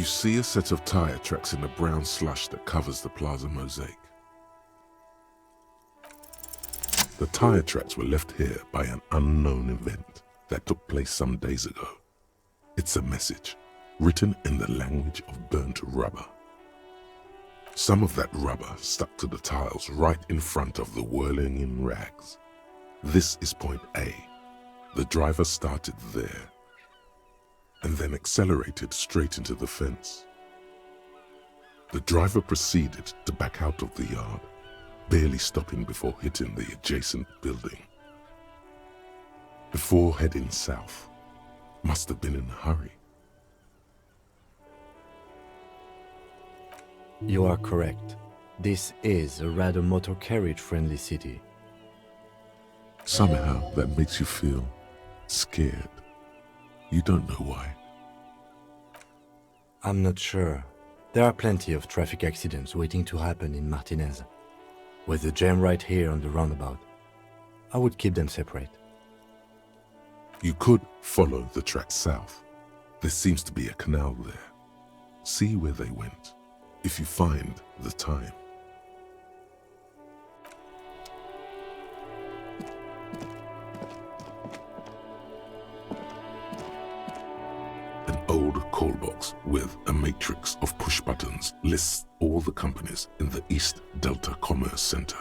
You see a set of tire tracks in the brown slush that covers the plaza mosaic. The tire tracks were left here by an unknown event that took place some days ago. It's a message, written in the language of burnt rubber. Some of that rubber stuck to the tiles right in front of the Whirling-in-Rags. This is point A. The driver started there and then accelerated straight into the fence. The driver proceeded to back out of the yard, barely stopping before hitting the adjacent building. Before heading south, must have been in a hurry. You are correct. This is a rather motor carriage-friendly city. Somehow that makes you feel scared. You don't know why. I'm not sure. There are plenty of traffic accidents waiting to happen in Martinez. With the jam right here on the roundabout, I would keep them separate. You could follow the track south. There seems to be a canal there. See where they went, if you find the time. An old call box with a matrix of push buttons lists all the companies in the East Delta Commerce Center.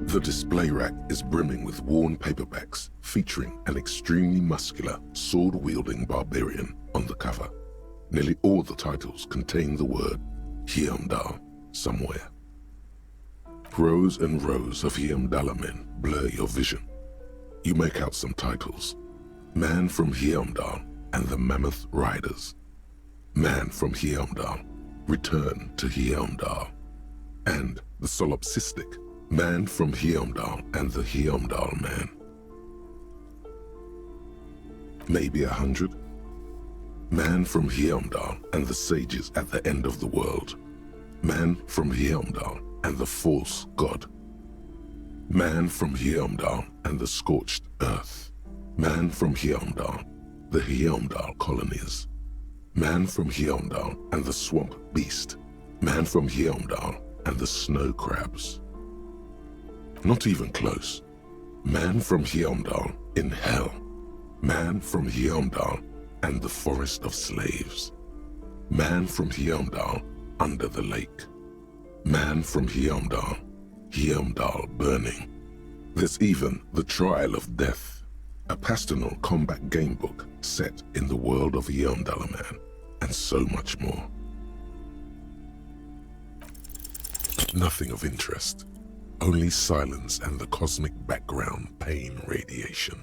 The display rack is brimming with worn paperbacks featuring an extremely muscular, sword-wielding barbarian on the cover. Nearly all the titles contain the word Heimdall somewhere. Rows and rows of Heimdall men blur your vision. You make out some titles. Man from Heimdall and the Mammoth Riders. Man from Heimdall, Return to Heimdall. And the solipsistic Man from Heimdall and the Heimdall Man. Maybe 100. Man from Heimdall and the sages at the end of the world. Man from Heimdall and the false god. Man from Heimdall and the scorched earth. Man from Heimdall, the Heimdall colonies. Man from Heimdall and the swamp beast. Man from Heimdall and the snow crabs. Not even close. Man from Heimdall in hell. Man from Heimdall and the forest of slaves. Man from Heimdall under the lake. Man from Heimdall, Heimdall burning. There's even the Trial of Death, a pastoral combat game book set in the world of Heimdall Man, and so much more. Nothing of interest. Only silence and the cosmic background pain radiation.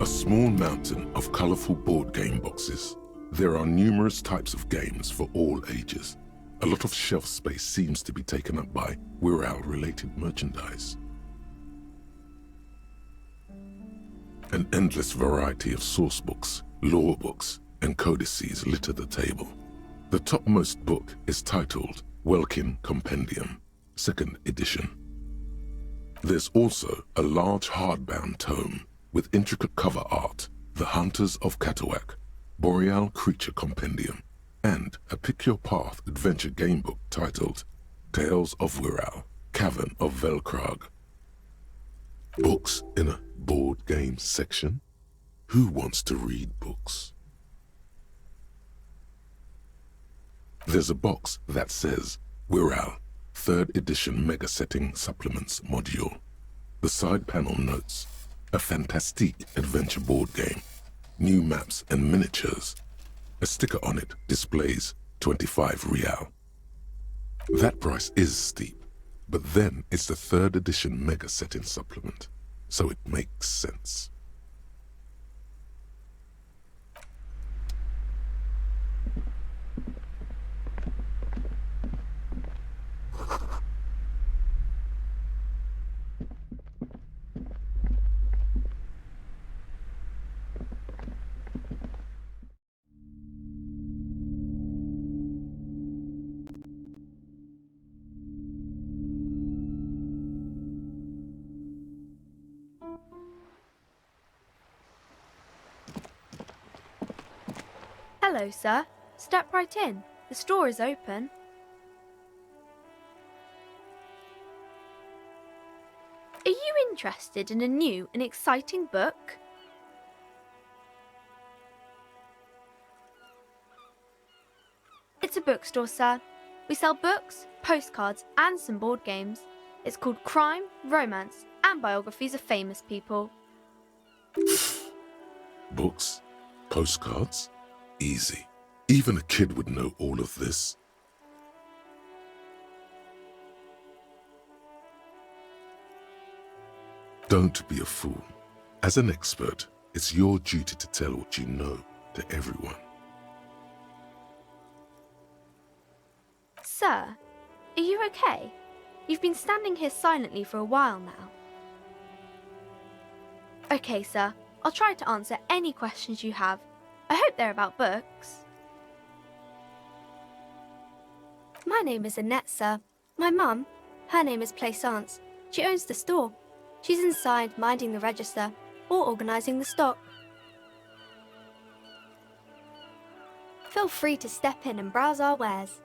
A small mountain of colorful board game boxes. There are numerous types of games for all ages. A lot of shelf space seems to be taken up by Whirl-related merchandise. An endless variety of source books, lore books, and codices litter the table. The topmost book is titled Welkin Compendium, 2nd edition. There's also a large hardbound tome with intricate cover art, The Hunters of Catawak, Boreal Creature Compendium, and a pick-your-path adventure game book titled Tales of Whirl, Cavern of Velkrag. Books in a board game section? Who wants to read books? There's a box that says Whirl, 3rd edition Mega Setting Supplements Module. The side panel notes, a fantastique adventure board game, new maps and miniatures. A sticker on it displays 25 real. That price is steep, but then it's the 3rd edition Mega Setting Supplement, so it makes sense. Hello, sir. Step right in. The store is open. Are you interested in a new and exciting book? It's a bookstore, sir. We sell books, postcards, and some board games. It's called Crime, Romance, and Biographies of Famous People. Books? Postcards? Easy. Even a kid would know all of this. Don't be a fool. As an expert, it's your duty to tell what you know to everyone. Sir, are you okay? You've been standing here silently for a while now. Okay, sir. I'll try to answer any questions you have. I hope they're about books. My name is Annette, sir. My mum, her name is Plaisance. She owns the store. She's inside minding the register or organising the stock. Feel free to step in and browse our wares.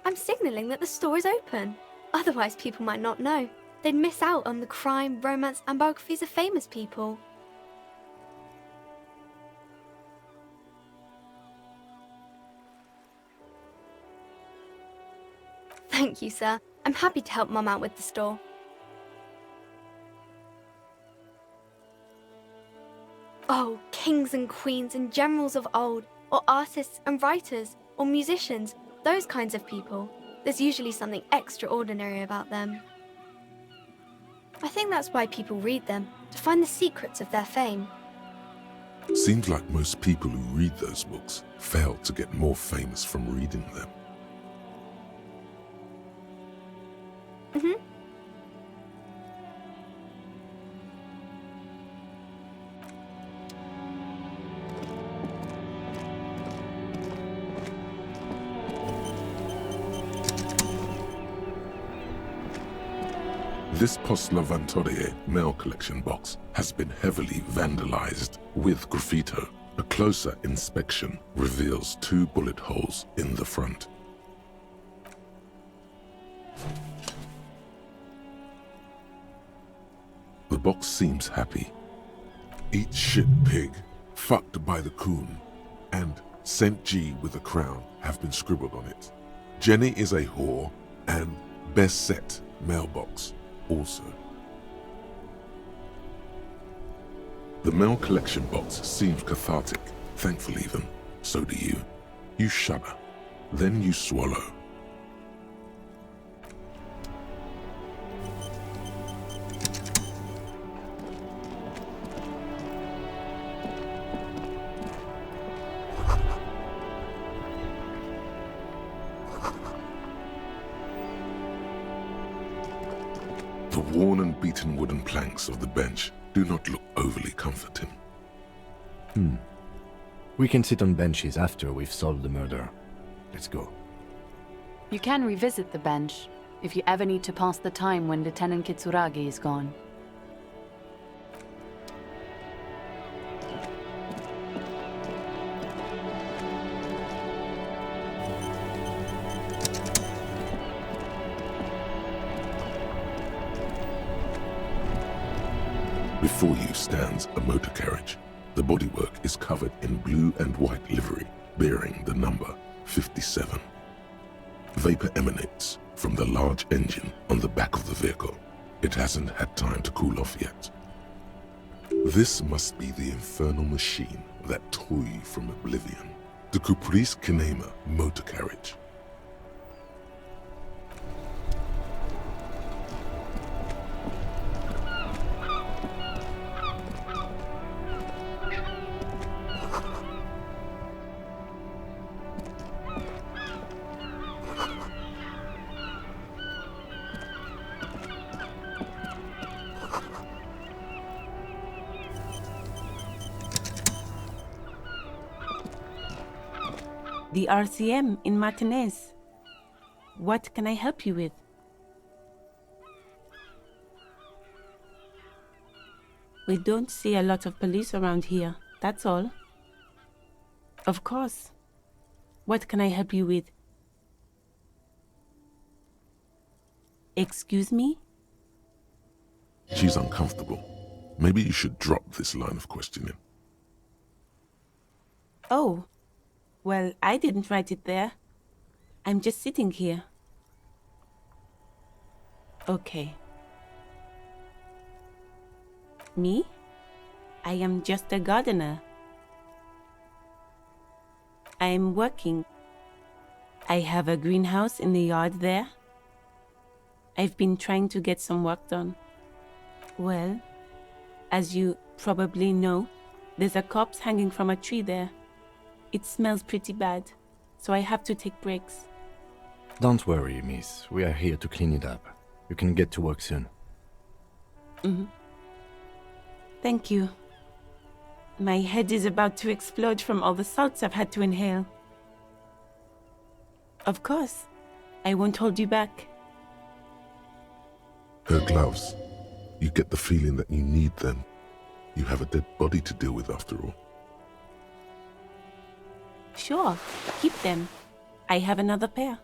I'm signalling that the store is open. Otherwise people might not know. They'd miss out on the crime, romance, and biographies of famous people. Thank you, sir. I'm happy to help Mum out with the store. Oh, kings and queens and generals of old, or artists and writers, or musicians, those kinds of people. There's usually something extraordinary about them. I think that's why people read them, to find the secrets of their fame. Seems like most people who read those books fail to get more famous from reading them. This Poste L'Aventurier mail collection box has been heavily vandalized with graffito. A closer inspection reveals 2 bullet holes in the front. The box seems happy. Eat shit, pig, fucked by the coon, and St. G with a crown have been scribbled on it. Jenny is a whore, and best set mailbox also. The mail collection box seems cathartic, thankful even. So do you. You shudder, then you swallow. The worn and beaten wooden planks of the bench do not look overly comforting. We can sit on benches after we've solved the murder. Let's go. You can revisit the bench if you ever need to pass the time when Lieutenant Kitsuragi is gone. Before you stands a motor carriage. The bodywork is covered in blue and white livery, bearing the number 57. Vapor emanates from the large engine on the back of the vehicle. It hasn't had time to cool off yet. This must be the infernal machine that tore you from oblivion. The Caprice Kinema motor carriage. The RCM in Martinez. What can I help you with? We don't see a lot of police around here, that's all. Of course. What can I help you with? Excuse me? She's uncomfortable. Maybe you should drop this line of questioning. Oh. Well, I didn't write it there. I'm just sitting here. Okay. Me? I am just a gardener. I am working. I have a greenhouse in the yard there. I've been trying to get some work done. Well, as you probably know, there's a corpse hanging from a tree there. It smells pretty bad, so I have to take breaks. Don't worry, miss. We are here to clean it up. You can get to work soon. Thank you. My head is about to explode from all the salts I've had to inhale. Of course. I won't hold you back. Her gloves. You get the feeling that you need them. You have a dead body to deal with after all. Sure, keep them. I have another pair.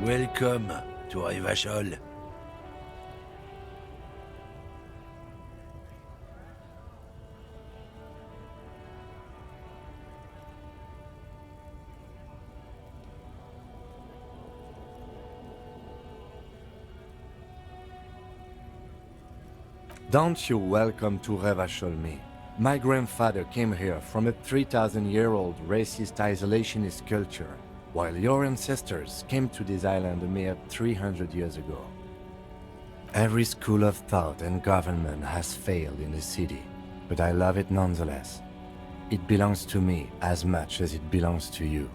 Welcome to Revachol. Don't you welcome to Revachol me. My grandfather came here from a 3,000-year-old racist isolationist culture, while your ancestors came to this island a mere 300 years ago. Every school of thought and government has failed in the city, but I love it nonetheless. It belongs to me as much as it belongs to you.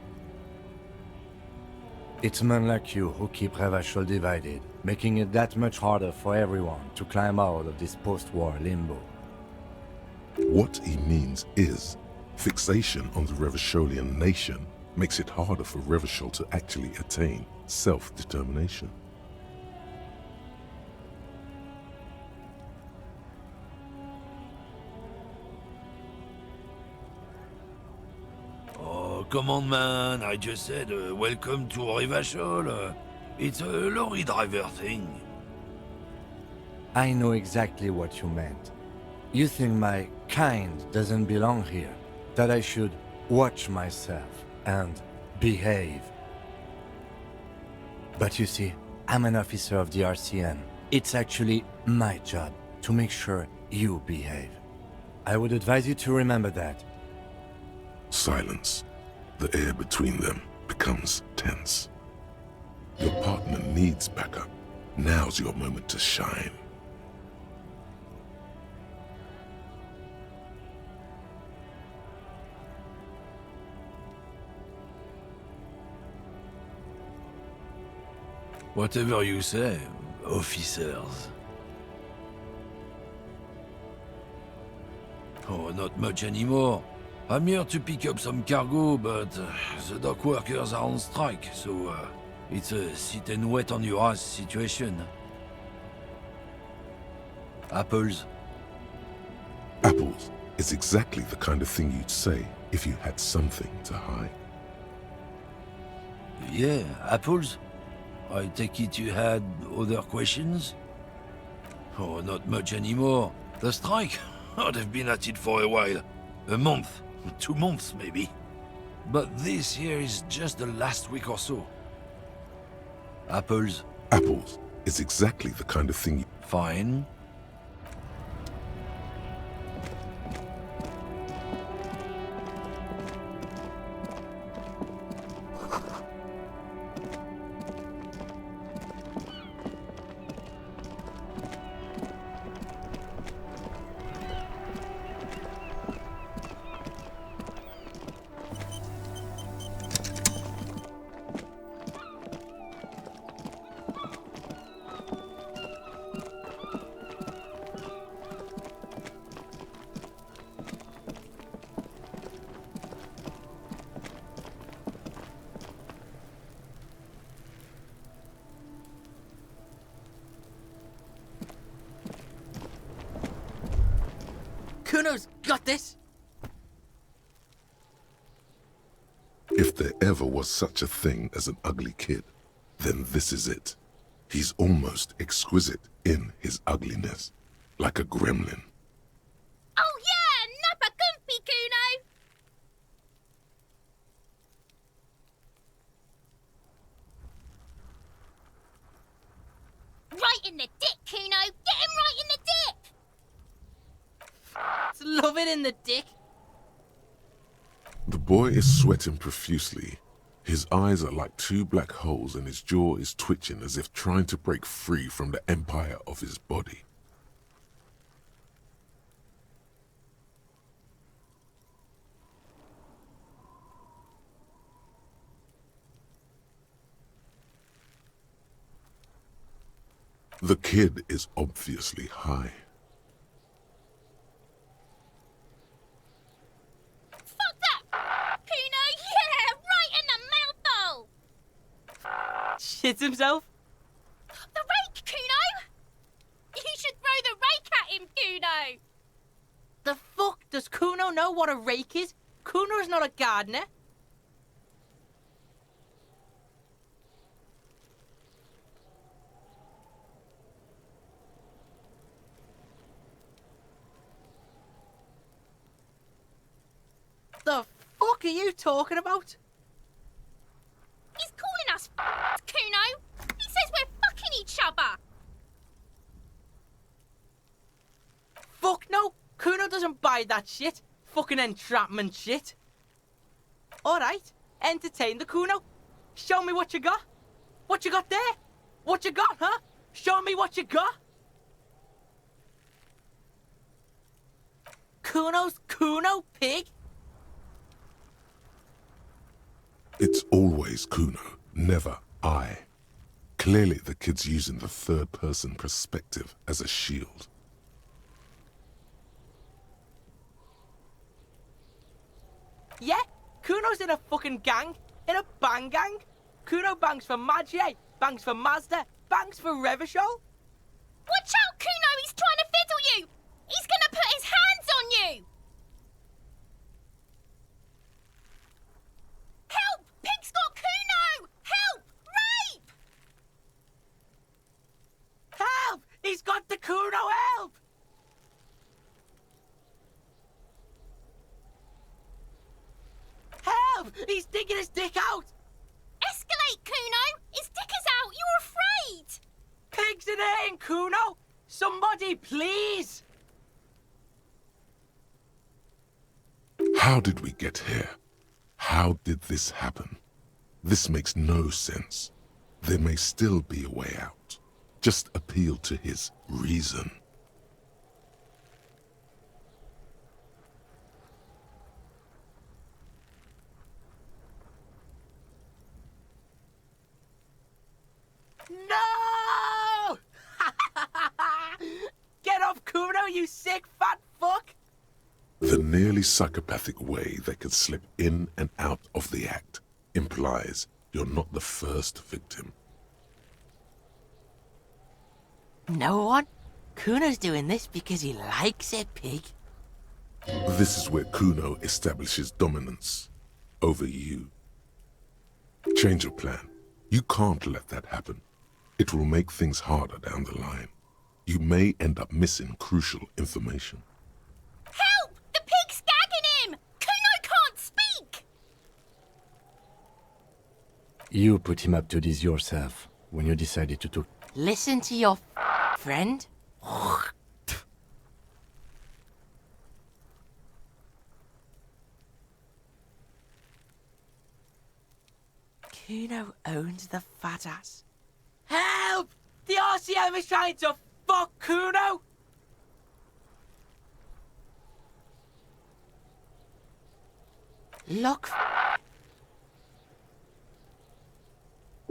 It's men like you who keep Revachol divided, making it that much harder for everyone to climb out of this post-war limbo. What he means is, fixation on the Revacholian nation makes it harder for Revachol to actually attain self-determination. Oh, come on, man. I just said welcome to Revachol. It's a lorry driver thing. I know exactly what you meant. You think my kind doesn't belong here? That I should watch myself and behave? But you see, I'm an officer of the RCN. It's actually my job to make sure you behave. I would advise you to remember that. Silence. The air between them becomes tense. Your partner needs backup. Now's your moment to shine. Whatever you say, officers. Oh, not much anymore. I'm here to pick up some cargo, but the dock workers are on strike, so it's a sit and wait on your ass situation. Apples. Apples is exactly the kind of thing you'd say if you had something to hide. Yeah, apples? I take it you had other questions? Oh, not much anymore. The strike? Oh, they've been at it for a while. A month, 2 months maybe. But this here is just the last week or so. Apples? Apples is exactly the kind of thing you... Fine. Cuno's got this! If there ever was such a thing as an ugly kid, then this is it. He's almost exquisite in his ugliness, like a gremlin. Oh yeah, nappa comfy, Cuno! Right in the dick, Cuno! Get him right in the dick! Love it in the dick! The boy is sweating profusely. His eyes are like 2 black holes and his jaw is twitching as if trying to break free from the empire of his body. The kid is obviously high. Fuck that! Cuno, yeah! Right in the mouthhole! Shits himself? The rake, Cuno! You should throw the rake at him, Cuno! The fuck? Does Cuno know what a rake is? Cuno's not a gardener. The fuck are you talking about? He's calling us Cuno! He says we're fucking each other! Fuck no! Cuno doesn't buy that shit. Fucking entrapment shit. Alright, entertain the Cuno. Show me what you got. What you got there? What you got, huh? Show me what you got. Cuno's Cuno, pig? It's always Cuno, never I. Clearly the kid's using the third-person perspective as a shield. Yeah, Cuno's in a fucking gang. In a bang gang. Cuno bangs for Magie, bangs for Mazda, bangs for Revachol. Watch out, Cuno! He's trying to fiddle you! He's gonna put his hands on you! Help! Pig's got Cuno! Help! Rape! Help! He's got the Cuno, help! He's digging his dick out! Escalate, Cuno! His dick is out! You're afraid! Pigs in here, Cuno! Somebody, please! How did we get here? How did this happen? This makes no sense. There may still be a way out. Just appeal to his reason. No! Get up, Cuno, you sick fat fuck! The nearly psychopathic way they could slip in and out of the act implies you're not the first victim. No one? Cuno's doing this because he likes it, pig. This is where Cuno establishes dominance over you. Change your plan. You can't let that happen. It will make things harder down the line. You may end up missing crucial information. Help! The pig's gagging him! Cuno can't speak! You put him up to this yourself when you decided to talk. Listen to your friend. Cuno owns the fat ass. Help! The RCM is trying to fuck Cuno! Look.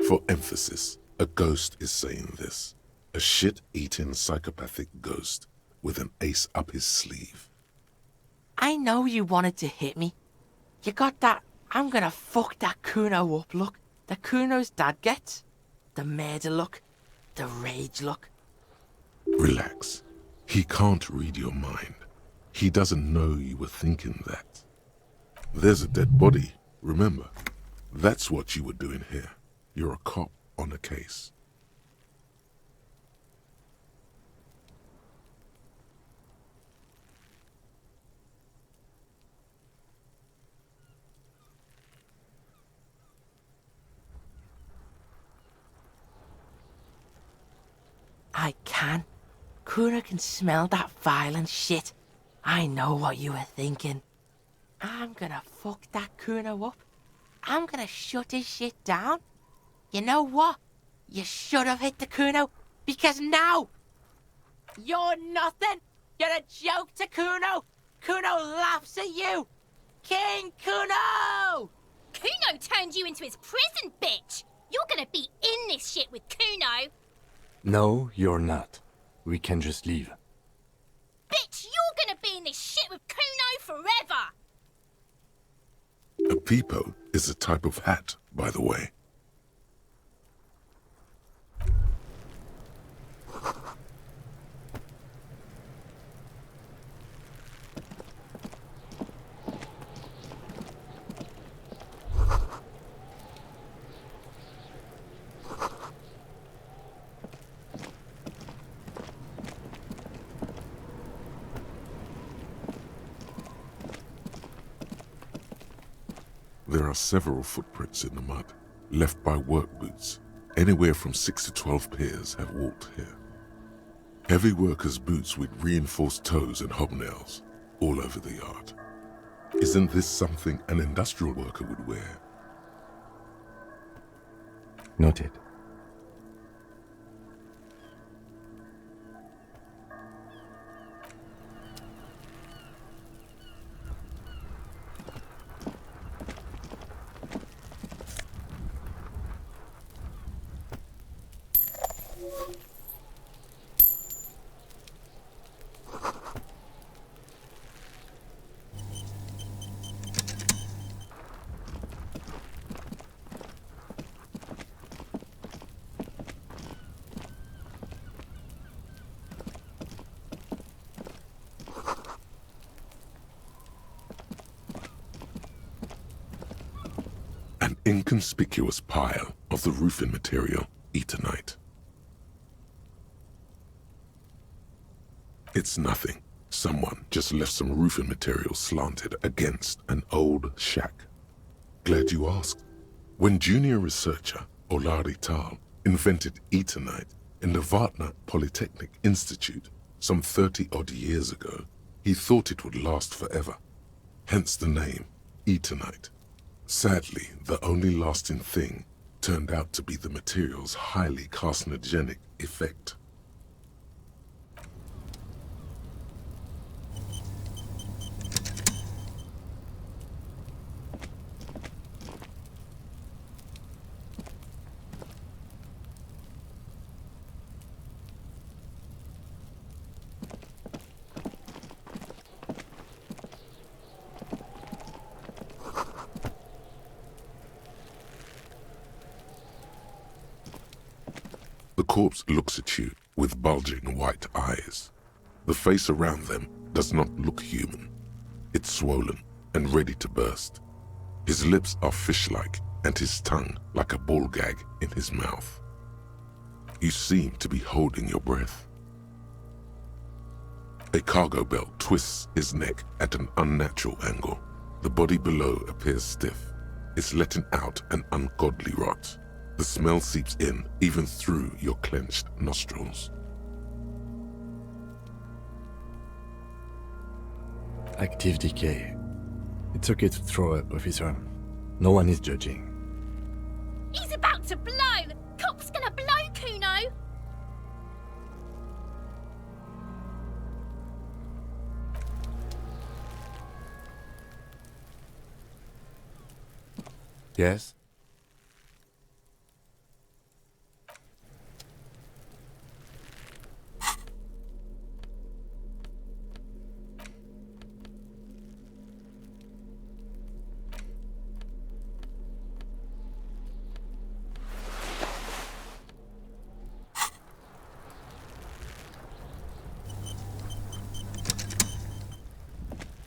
For emphasis, a ghost is saying this. A shit-eating psychopathic ghost with an ace up his sleeve. I know you wanted to hit me. You got that I'm gonna fuck that Cuno up look that Cuno's dad gets. The murder look. The rage look. Relax. He can't read your mind. He doesn't know you were thinking that. There's a dead body, remember? That's what you were doing here. You're a cop on a case. I can. Cuno can smell that violent shit. I know what you were thinking. I'm gonna fuck that Cuno up. I'm gonna shut his shit down. You know what? You should have hit the Cuno, because now you're nothing. You're a joke to Cuno. Cuno laughs at you. King Cuno! Cuno turned you into his prison, bitch! You're gonna be in this shit with Cuno! No, you're not. We can just leave. Bitch, you're gonna be in this shit with Cuno forever! A peepo is a type of hat, by the way. There are several footprints in the mud, left by work boots. Anywhere from 6 to 12 pairs have walked here. Heavy workers' boots with reinforced toes and hobnails, all over the yard. Isn't this something an industrial worker would wear? Noted. An inconspicuous pile of the roofing material, Eternite. It's nothing. Someone just left some roofing material slanted against an old shack. Glad you asked. When junior researcher Olari Tal invented Eternite in the Vatna Polytechnic Institute some 30-odd years ago, he thought it would last forever. Hence the name, Eternite. Sadly, the only lasting thing turned out to be the material's highly carcinogenic effect. The corpse looks at you with bulging white eyes. The face around them does not look human. It's swollen and ready to burst. His lips are fish-like and his tongue like a ball gag in his mouth. You seem to be holding your breath. A cargo belt twists his neck at an unnatural angle. The body below appears stiff. It's letting out an ungodly rot. The smell seeps in even through your clenched nostrils. Active decay. It's okay to throw up, officer. No one is judging. He's about to blow! Cop's gonna blow, Cuno! Yes?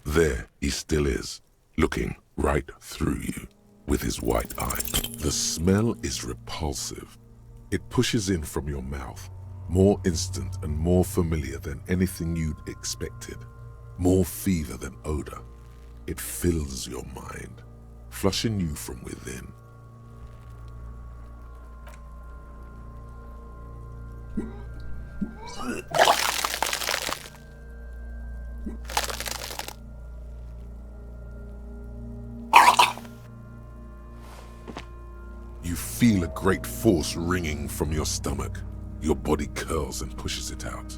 There he still is, looking right through you with his white eye. The smell is repulsive. It pushes in from your mouth, more instant and more familiar than anything you'd expected, more fever than odor. It fills your mind, flushing you from within. You feel a great force ringing from your stomach. Your body curls and pushes it out,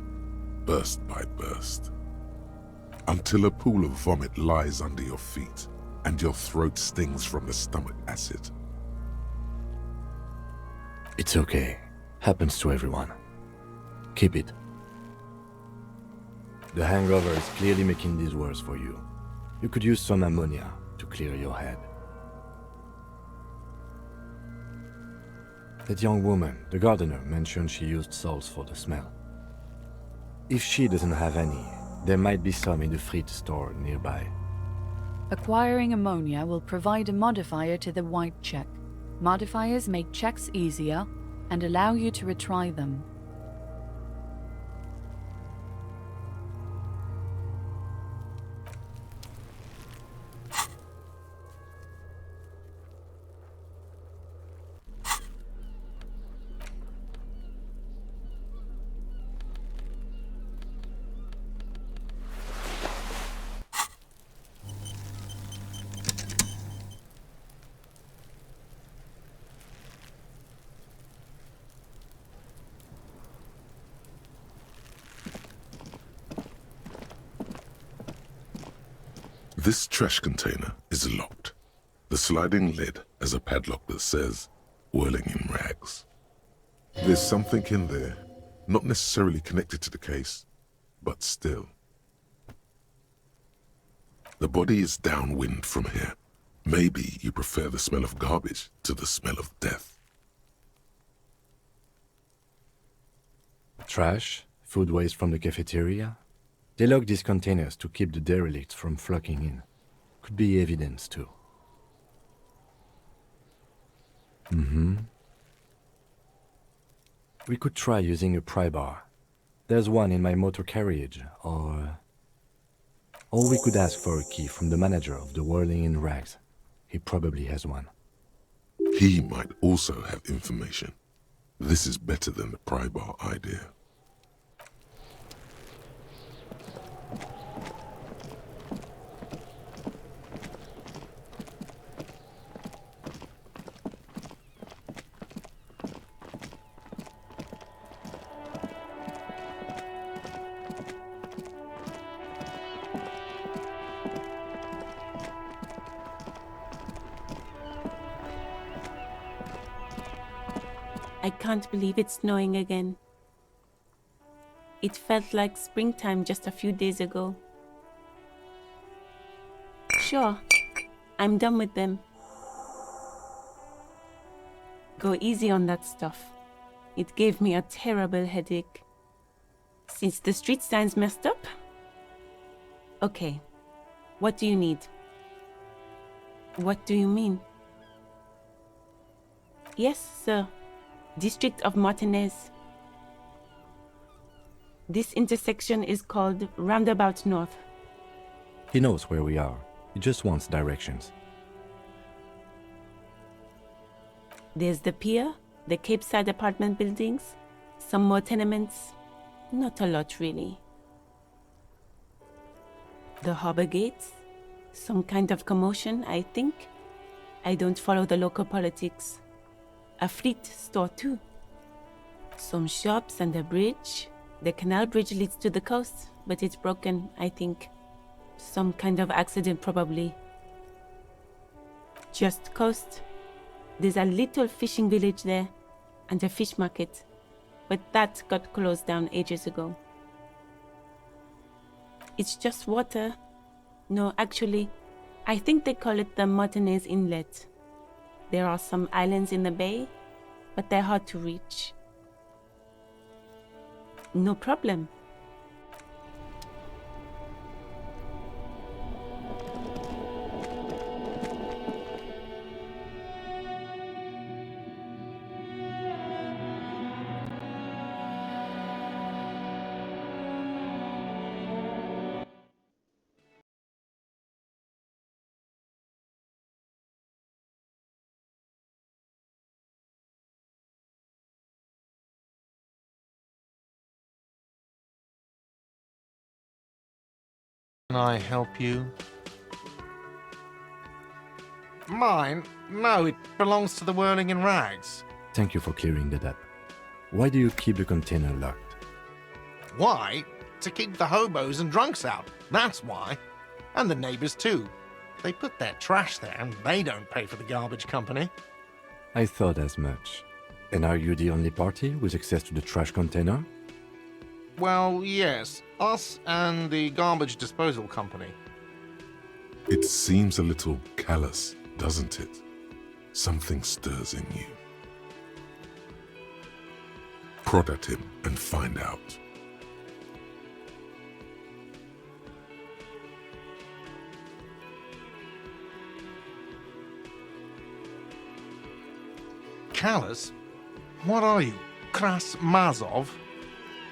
burst by burst, until a pool of vomit lies under your feet and your throat stings from the stomach acid. It's okay. Happens to everyone. Keep it. The hangover is clearly making these worse for you. You could use some ammonia to clear your head. That young woman, the gardener, mentioned she used salts for the smell. If she doesn't have any, there might be some in the fridge store nearby. Acquiring ammonia will provide a modifier to the white check. Modifiers make checks easier and allow you to retry them. This trash container is locked. The sliding lid has a padlock that says, Whirling-in-Rags. There's something in there, not necessarily connected to the case, but still. The body is downwind from here. Maybe you prefer the smell of garbage to the smell of death. Trash, food waste from the cafeteria. They lock these containers to keep the derelicts from flocking in. Could be evidence too. We could try using a pry bar. There's one in my motor carriage, or we could ask for a key from the manager of the Whirling-in-Rags. He probably has one. He might also have information. This is better than the pry bar idea. I can't believe it's snowing again. It felt like springtime just a few days ago. Sure, I'm done with them. Go easy on that stuff. It gave me a terrible headache. Since the street sign's messed up? Okay, what do you need? What do you mean? Yes, sir. District of Martinez. This intersection is called Roundabout North. He knows where we are. He just wants directions. There's the pier, the Cape Side apartment buildings, some more tenements. Not a lot, really. The harbor gates, some kind of commotion, I think. I don't follow the local politics. A fleet store, too. Some shops and a bridge. The canal bridge leads to the coast, but it's broken, I think. Some kind of accident, probably. Just coast. There's a little fishing village there, and a fish market, but that got closed down ages ago. It's just water. No, actually, I think they call it the Martinez Inlet. There are some islands in the bay, but they're hard to reach. No problem. Can I help you? Mine? No, it belongs to the Whirling-in-Rags. Thank you for clearing that up. Why do you keep the container locked? Why? To keep the hobos and drunks out. That's why. And the neighbors too. They put their trash there and they don't pay for the garbage company. I thought as much. And are you the only party with access to the trash container? Well, yes. Us and the garbage disposal company. It seems a little callous, doesn't it? Something stirs in you. Prod at him and find out. Callous? What are you? Kras Mazov?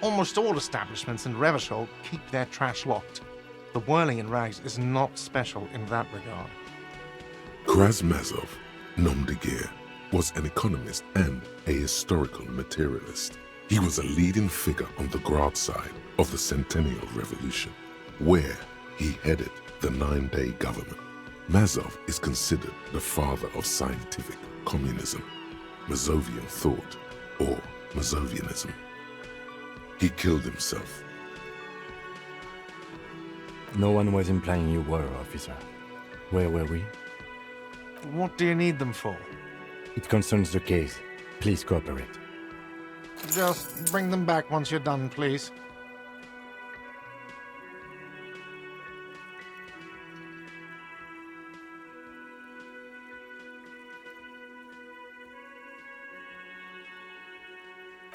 Almost all establishments in Revachol keep their trash locked. The Whirling-in-Rags is not special in that regard. Krasmazov, nom de guerre, was an economist and a historical materialist. He was a leading figure on the Grad side of the Centennial Revolution, where he headed the 9-day government. Mazov is considered the father of scientific communism, Mazovian thought, or Mazovianism. He killed himself. No one was implying you were, officer. Where were we? What do you need them for? It concerns the case. Please cooperate. Just bring them back once you're done, please.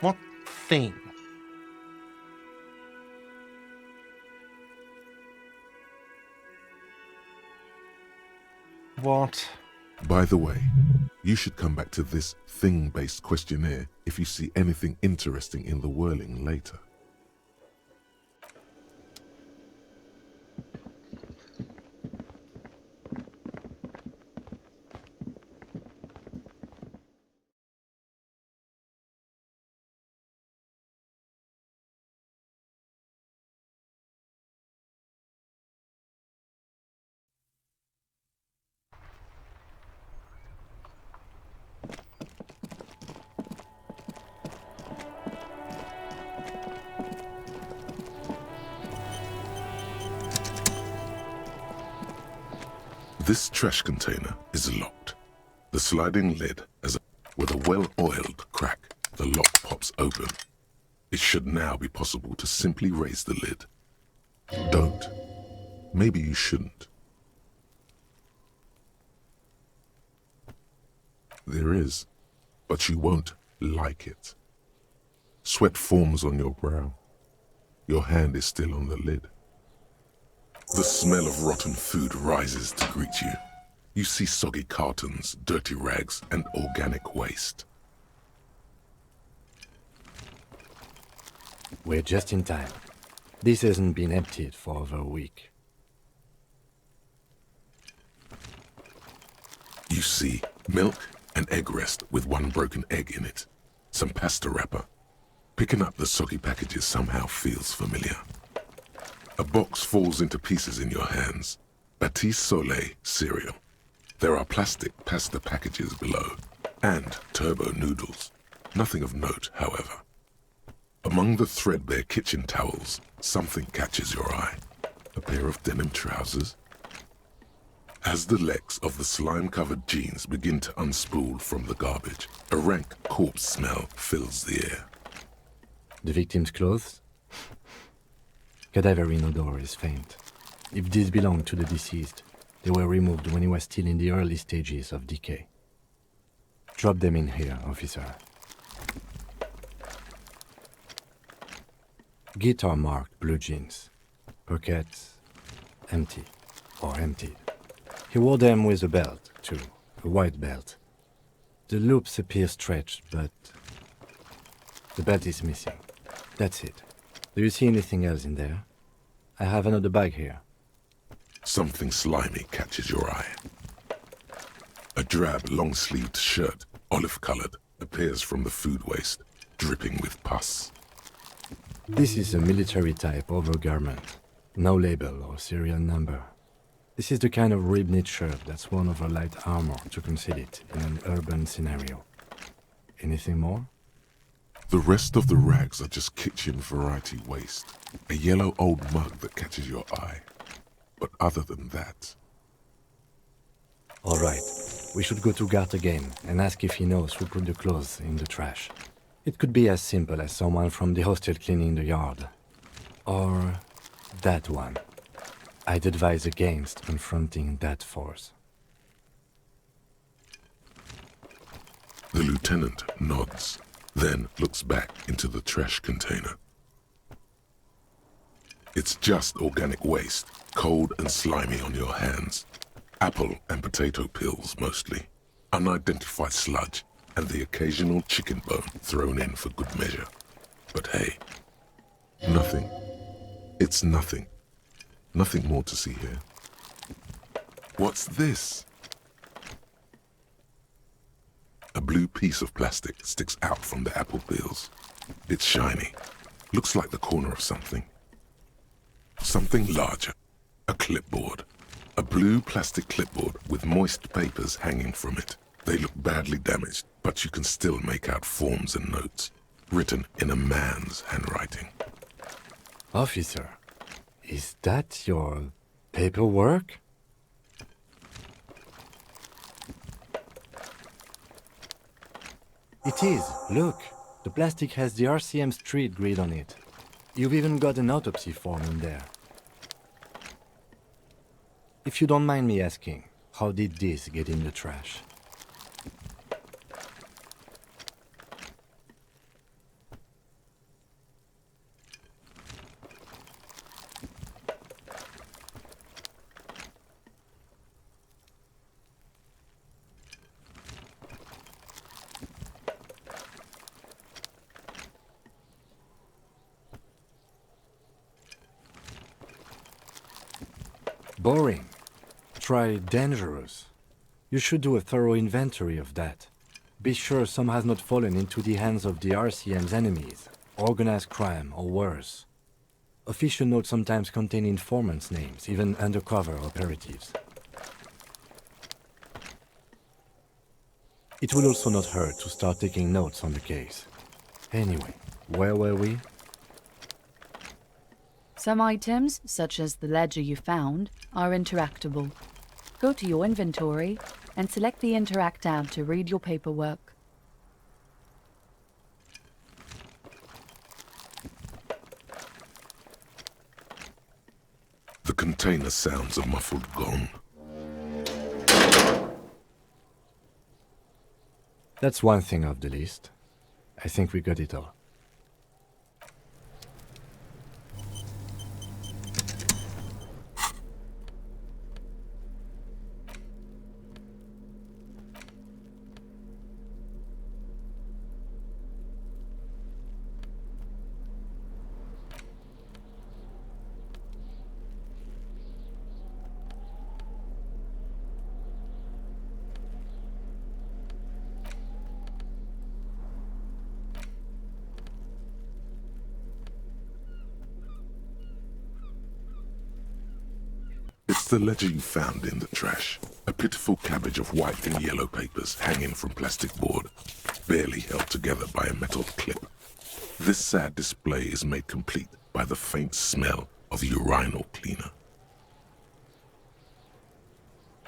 What thing? What? By the way, you should come back to this thing-based questionnaire if you see anything interesting in the Whirling later. This trash container is locked. The sliding lid has with a well-oiled crack. The lock pops open. It should now be possible to simply raise the lid. Don't. Maybe you shouldn't. There is, but you won't like it. Sweat forms on your brow. Your hand is still on the lid. The smell of rotten food rises to greet you. You see soggy cartons, dirty rags, and organic waste. We're just in time. This hasn't been emptied for over a week. You see milk and egg rest with one broken egg in it. Some pasta wrapper. Picking up the soggy packages somehow feels familiar. A box falls into pieces in your hands. Batiste Soleil cereal. There are plastic pasta packages below, and turbo noodles. Nothing of note, however. Among the threadbare kitchen towels, something catches your eye. A pair of denim trousers. As the legs of the slime-covered jeans begin to unspool from the garbage, a rank corpse smell fills the air. The victim's clothes? Cadaverine odor is faint. If these belong to the deceased, they were removed when he was still in the early stages of decay. Drop them in here, officer. Guitar-marked blue jeans. Pockets empty or emptied. He wore them with a belt, too. A white belt. The loops appear stretched, but the belt is missing. That's it. Do you see anything else in there? I have another bag here. Something slimy catches your eye. A drab, long-sleeved shirt, olive-colored, appears from the food waste, dripping with pus. This is a military-type overgarment. No label or serial number. This is the kind of rib-knit shirt that's worn over light armor to conceal it in an urban scenario. Anything more? The rest of the rags are just kitchen variety waste. A yellow old mug that catches your eye. But other than that... All right. We should go to Gart again and ask if he knows who put the clothes in the trash. It could be as simple as someone from the hostel cleaning the yard. Or that one. I'd advise against confronting that force. The lieutenant nods, then looks back into the trash container. It's just organic waste, cold and slimy on your hands. Apple and potato peels, mostly. Unidentified sludge, and the occasional chicken bone thrown in for good measure. But hey, nothing. It's nothing. Nothing more to see here. What's this? A blue piece of plastic sticks out from the apple peels. It's shiny. Looks like the corner of something. Something larger. A clipboard. A blue plastic clipboard with moist papers hanging from it. They look badly damaged, but you can still make out forms and notes, written in a man's handwriting. Officer, is that your paperwork? It is. Look, the plastic has the RCM street grid on it. You've even got an autopsy form in there. If you don't mind me asking, how did this get in the trash? Boring. Try dangerous. You should do a thorough inventory of that. Be sure some has not fallen into the hands of the RCM's enemies, organized crime or worse. Official notes sometimes contain informants' names, even undercover operatives. It will also not hurt to start taking notes on the case. Anyway, where were we? Some items, such as the ledger you found, are interactable. Go to your inventory and select the Interact tab to read your paperwork. The container sounds a muffled gong. That's one thing off the list. I think we got it all. It's the ledger you found in the trash. A pitiful cabbage of white and yellow papers hanging from plastic board, barely held together by a metal clip. This sad display is made complete by the faint smell of urinal cleaner.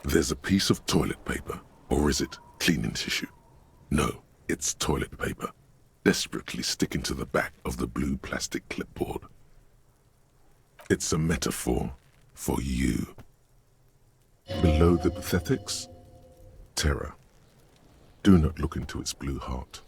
There's a piece of toilet paper, or is it cleaning tissue? No, it's toilet paper, desperately sticking to the back of the blue plastic clipboard. It's a metaphor for you. Below the pathetics, terror. Do not look into its blue heart.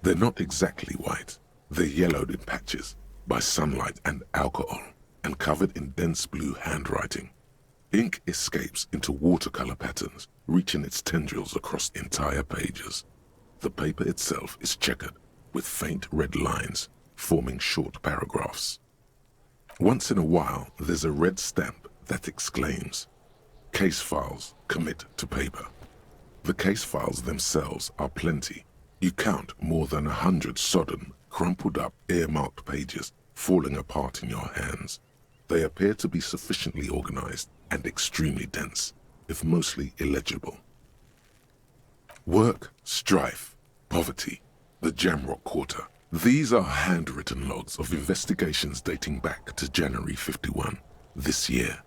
They're not exactly white. They're yellowed in patches by sunlight and alcohol, and covered in dense blue handwriting. Ink escapes into watercolor patterns, reaching its tendrils across entire pages. The paper itself is checkered, with faint red lines forming short paragraphs. Once in a while, there's a red stamp that exclaims, "Case files commit to paper." The case files themselves are plenty. You count more than 100 sodden, crumpled up, earmarked pages falling apart in your hands. They appear to be sufficiently organized and extremely dense, if mostly illegible. Work, strife, poverty, the Jamrock Quarter. These are handwritten logs of investigations dating back to January 51, this year.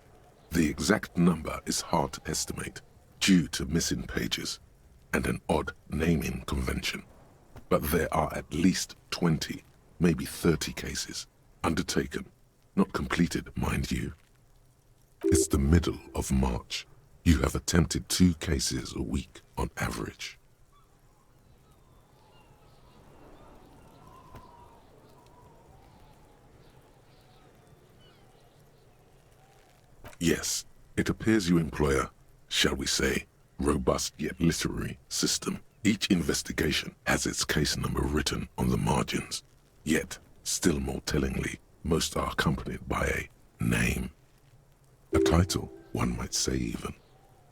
The exact number is hard to estimate due to missing pages and an odd naming convention. But there are at least 20, maybe 30 cases undertaken, not completed, mind you. It's the middle of March. You have attempted 2 cases a week on average. Yes, it appears you employ a, shall we say, robust yet literary system. Each investigation has its case number written on the margins. Yet, still more tellingly, most are accompanied by a name. A title, one might say even.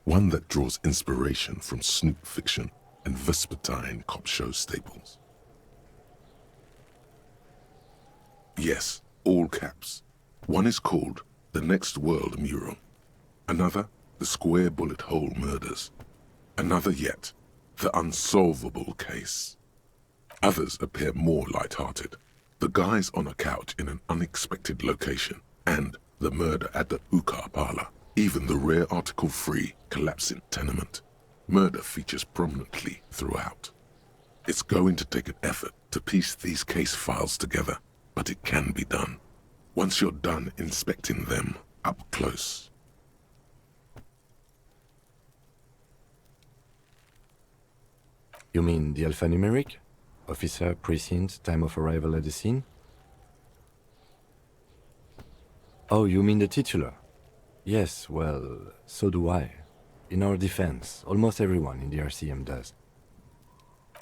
One that draws inspiration from snoop fiction and vespertine cop show staples. Yes, all caps. One is called The Next World Mural. Another, The Square Bullet Hole Murders. Another yet, The Unsolvable Case. Others appear more light-hearted. The guys on a couch in an unexpected location, and the murder at the hookah parlor. Even the rare article-free collapsing tenement. Murder features prominently throughout. It's going to take an effort to piece these case files together, but it can be done. Once you're done inspecting them up close. You mean the alphanumeric? Officer, precinct, time of arrival at the scene? Oh, you mean the titular? Yes, well, so do I. In our defense, almost everyone in the RCM does.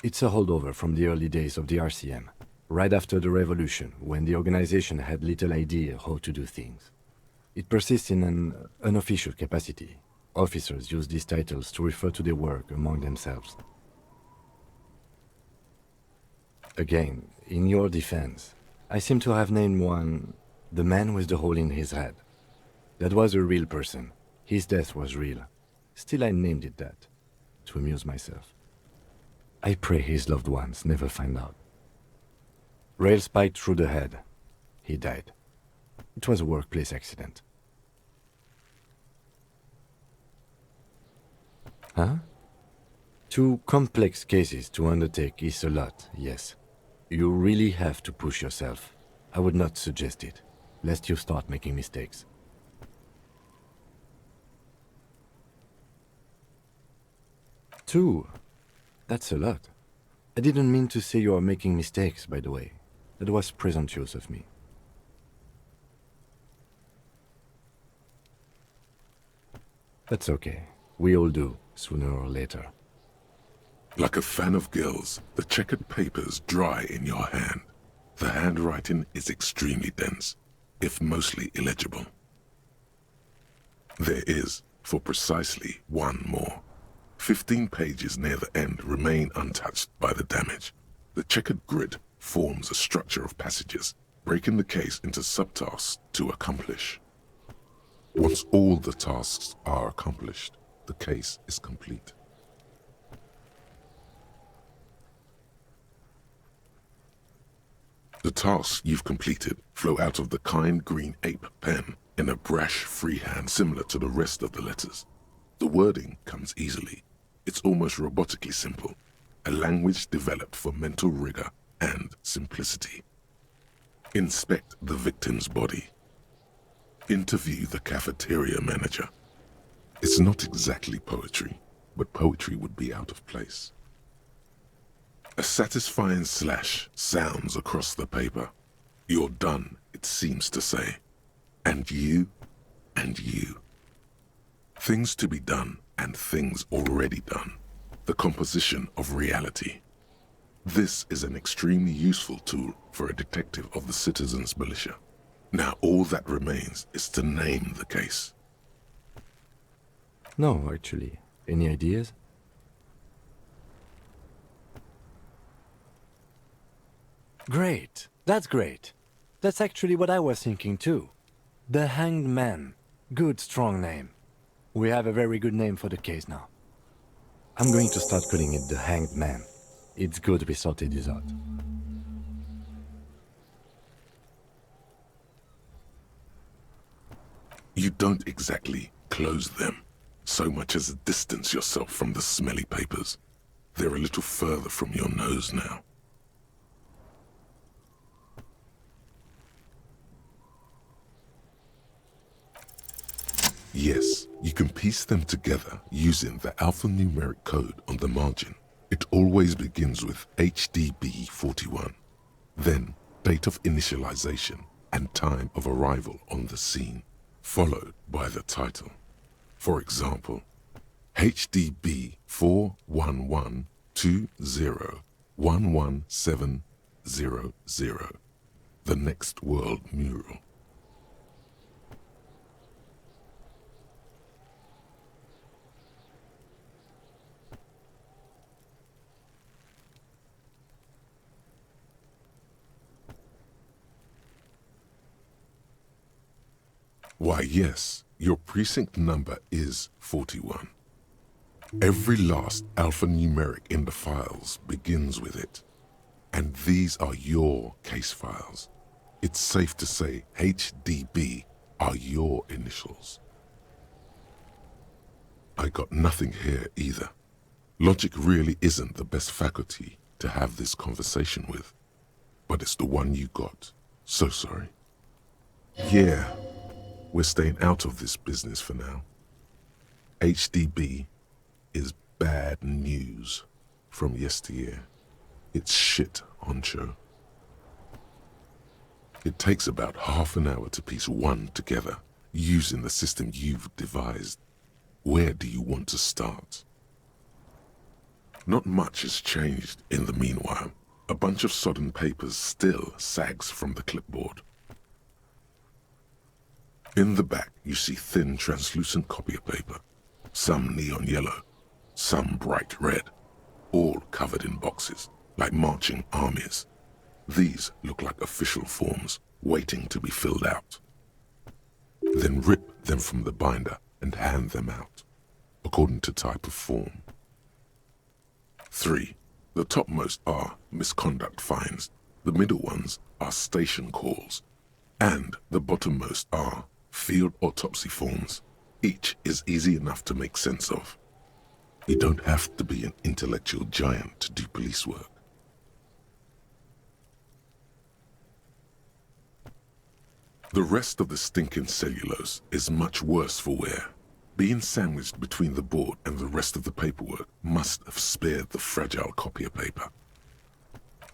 It's a holdover from the early days of the RCM, right after the revolution, when the organization had little idea how to do things. It persists in an unofficial capacity. Officers use these titles to refer to their work among themselves. Again, in your defense, I seem to have named one the man with the hole in his head. That was a real person. His death was real. Still I named it that, to amuse myself. I pray his loved ones never find out. Rail spiked through the head. He died. It was a workplace accident. Huh? 2 complex cases to undertake is a lot, yes. You really have to push yourself. I would not suggest it, lest you start making mistakes. Two? That's a lot. I didn't mean to say you are making mistakes, by the way. That was presumptuous of me. That's okay. We all do, sooner or later. Like a fan of gills, the checkered papers dry in your hand. The handwriting is extremely dense, if mostly illegible. There is, for precisely one more. 15 pages near the end remain untouched by the damage. The checkered grid forms a structure of passages, breaking the case into subtasks to accomplish. Once all the tasks are accomplished, the case is complete. The tasks you've completed flow out of the kind green ape pen in a brash freehand similar to the rest of the letters. The wording comes easily. It's almost robotically simple, a language developed for mental rigor and simplicity. Inspect the victim's body. Interview the cafeteria manager. It's not exactly poetry, but poetry would be out of place. A satisfying slash sounds across the paper. You're done, it seems to say. And you, and you. Things to be done and things already done. The composition of reality. This is an extremely useful tool for a detective of the citizens' militia. Now all that remains is to name the case. No, actually. Any ideas? Great. That's great. That's actually what I was thinking too. The Hanged Man. Good, strong name. We have a very good name for the case now. I'm going to start calling it the Hanged Man. It's good we sorted this out. You don't exactly close them, so much as distance yourself from the smelly papers. They're a little further from your nose now. Yes, you can piece them together using the alphanumeric code on the margin. It always begins with HDB41, then date of initialization and time of arrival on the scene, followed by the title. For example, HDB 41120111700, the Next World Mural. Why, yes, your precinct number is 41. Every last alphanumeric in the files begins with it. And these are your case files. It's safe to say HDB are your initials. I got nothing here either. Logic really isn't the best faculty to have this conversation with. But it's the one you got. So sorry. Yeah. We're staying out of this business for now. HDB is bad news from yesteryear. It's shit, honcho. It takes about half an hour to piece one together using the system you've devised. Where do you want to start? Not much has changed in the meanwhile. A bunch of sodden papers still sags from the clipboard. In the back, you see thin, translucent copier paper, some neon yellow, some bright red, all covered in boxes, like marching armies. These look like official forms, waiting to be filled out. Then rip them from the binder and hand them out, according to type of form. 3. The topmost are misconduct fines. The middle ones are station calls. And the bottommost are field autopsy forms. Each is easy enough to make sense of. You don't have to be an intellectual giant to do police work. The rest of the stinking cellulose is much worse for wear. Being sandwiched between the board and the rest of the paperwork must have spared the fragile copier paper.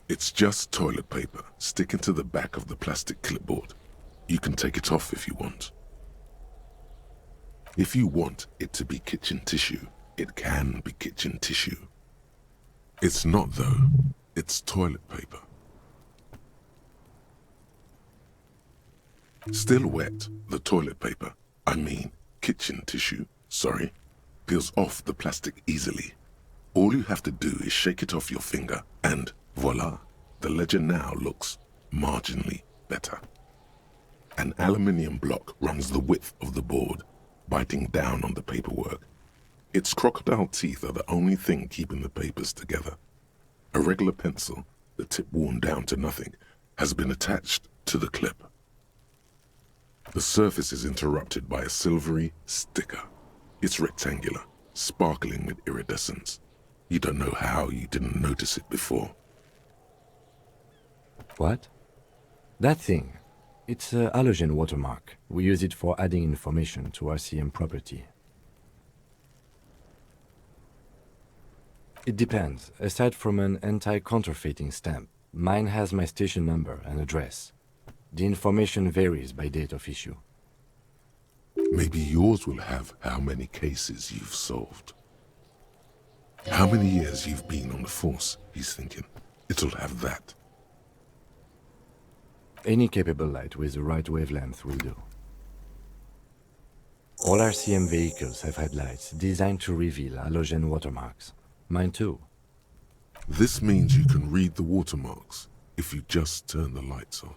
It's just toilet paper sticking to the back of the plastic clipboard. You can take it off if you want. If you want it to be kitchen tissue, it can be kitchen tissue. It's not though, it's toilet paper. Still wet, the toilet paper, I mean kitchen tissue, sorry, peels off the plastic easily. All you have to do is shake it off your finger and voila, the ledger now looks marginally better. An aluminium block runs the width of the board, biting down on the paperwork. Its crocodile teeth are the only thing keeping the papers together. A regular pencil, the tip worn down to nothing, has been attached to the clip. The surface is interrupted by a silvery sticker. It's rectangular, sparkling with iridescence. You don't know how you didn't notice it before. What? That thing. It's a halogen watermark. We use it for adding information to RCM property. It depends. Aside from an anti-counterfeiting stamp, mine has my station number and address. The information varies by date of issue. Maybe yours will have how many cases you've solved. How many years you've been on the force, he's thinking. It'll have that. Any capable light with the right wavelength will do. All RCM vehicles have headlights designed to reveal halogen watermarks. Mine too. This means you can read the watermarks if you just turn the lights on.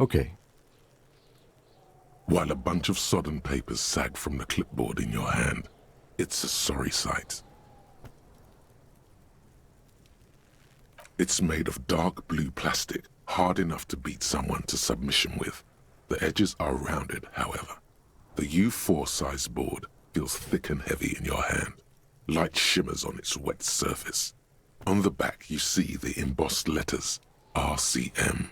Okay. While a bunch of sodden papers sag from the clipboard in your hand, it's a sorry sight. It's made of dark blue plastic, hard enough to beat someone to submission with. The edges are rounded, however. The U4 size board feels thick and heavy in your hand. Light shimmers on its wet surface. On the back you see the embossed letters, RCM.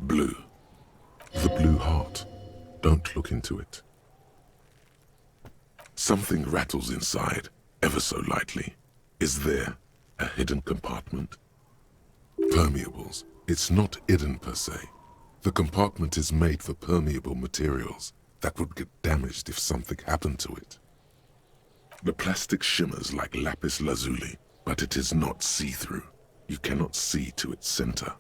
Blue. The blue heart. Don't look into it. Something rattles inside, ever so lightly. Is there a hidden compartment? Permeables. It's not hidden per se. The compartment is made for permeable materials that would get damaged if something happened to it. The plastic shimmers like lapis lazuli, but it is not see-through. You cannot see to its center.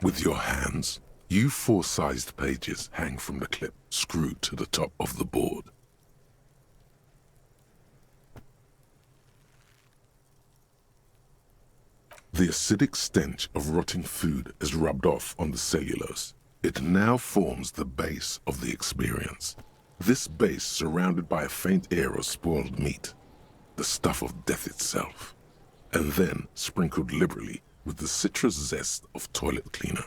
With your hands, U4-sized pages hang from the clip screwed to the top of the board. The acidic stench of rotting food is rubbed off on the cellulose. It now forms the base of the experience. This base surrounded by a faint air of spoiled meat, the stuff of death itself, and then sprinkled liberally with the citrus zest of toilet cleaner.